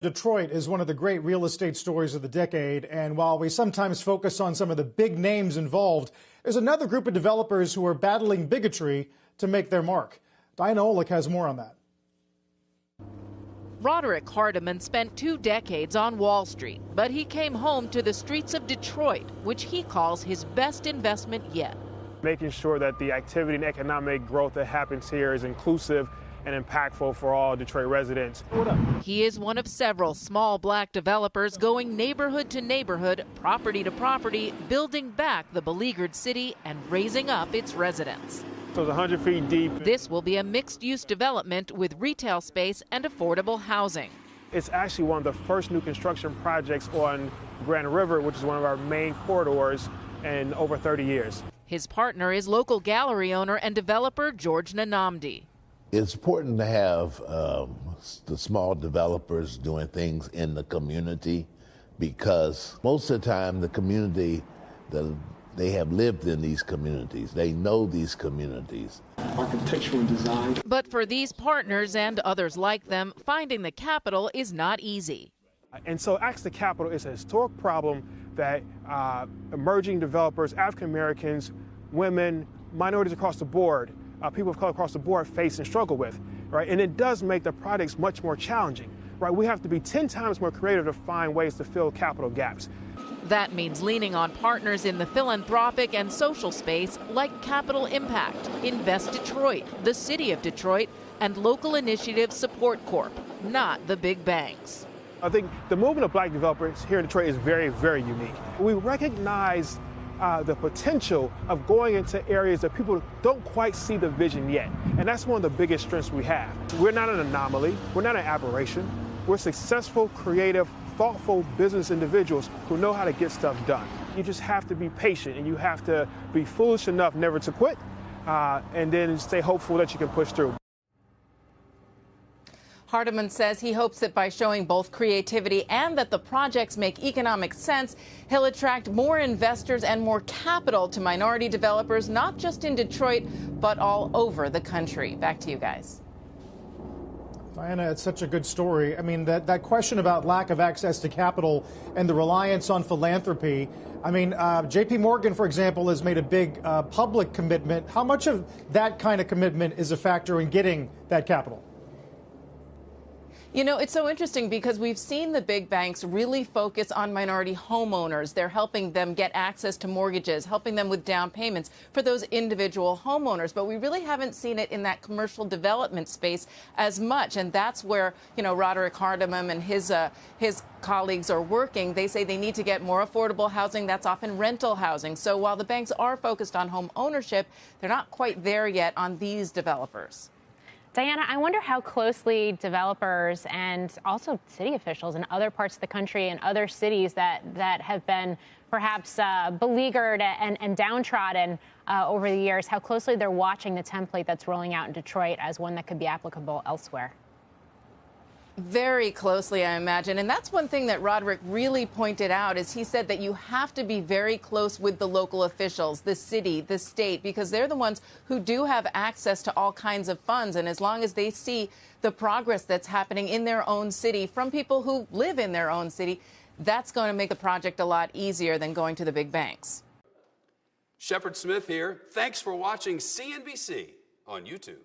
Detroit is one of the great real estate stories of the decade, and while we sometimes focus on some of the big names involved, there's another group of developers who are battling bigotry to make their mark. Diana OLICK has more on that. Roderick HARDAMON spent 2 decades on Wall Street, but he came home to the streets of Detroit, which he calls his best investment yet. Making sure that the activity and economic growth that happens here is inclusive and impactful for all Detroit residents. He is one of several small black developers going neighborhood to neighborhood, property to property, building back the beleaguered city and raising up its residents. So it's 100 feet deep. This will be a mixed-use development with retail space and affordable housing. It's actually one of the first new construction projects on Grand River, which is one of our main corridors, in over 30 years. His partner is local gallery owner and developer George Nanamdi. It's important to have the small developers doing things in the community, because most of the time the community, they have lived in these communities. They know these communities. Architectural design. But for these partners and others like them, finding the capital is not easy. And so access to capital is a historic problem that emerging developers, African Americans, women, minorities across the board, people of color across the board face and struggle with, right? And it does make the projects much more challenging, right? We have to be 10 times more creative to find ways to fill capital gaps. That means leaning on partners in the philanthropic and social space like Capital Impact, Invest Detroit, the City of Detroit, and Local Initiative Support Corp, not the big banks. I think the movement of black developers here in Detroit is very, very unique. We recognize the potential of going into areas that people don't quite see the vision yet. And that's one of the biggest strengths we have. We're not an anomaly. We're not an aberration. We're successful, creative, thoughtful business individuals who know how to get stuff done. You just have to be patient, and you have to be foolish enough never to quit, and then stay hopeful that you can push through. HARDAMON says he hopes that by showing both creativity and that the projects make economic sense, he'll attract more investors and more capital to minority developers, not just in Detroit, but all over the country. Back to you guys. Diana, it's such a good story. I mean, that question about lack of access to capital and the reliance on philanthropy. I mean, J.P. Morgan, for example, has made a big public commitment. How much of that kind of commitment is a factor in getting that capital? You know, it's so interesting because we've seen the big banks really focus on minority homeowners. They're helping them get access to mortgages, helping them with down payments for those individual homeowners. But we really haven't seen it in that commercial development space as much. And that's where, you know, Roderick HARDAMON and his colleagues are working. They say they need to get more affordable housing. That's often rental housing. So while the banks are focused on home ownership, they're not quite there yet on these developers. Diana, I wonder how closely developers and also city officials in other parts of the country and other cities that have been perhaps beleaguered and downtrodden over the years, how closely they're watching the template that's rolling out in Detroit as one that could be applicable elsewhere. Very closely, I imagine. And that's one thing that Roderick really pointed out, is he said that you have to be very close with the local officials, the city, the state, because they're the ones who do have access to all kinds of funds. And as long as they see the progress that's happening in their own city from people who live in their own city, that's going to make the project a lot easier than going to the big banks. Shepard Smith here. Thanks for watching CNBC on YouTube.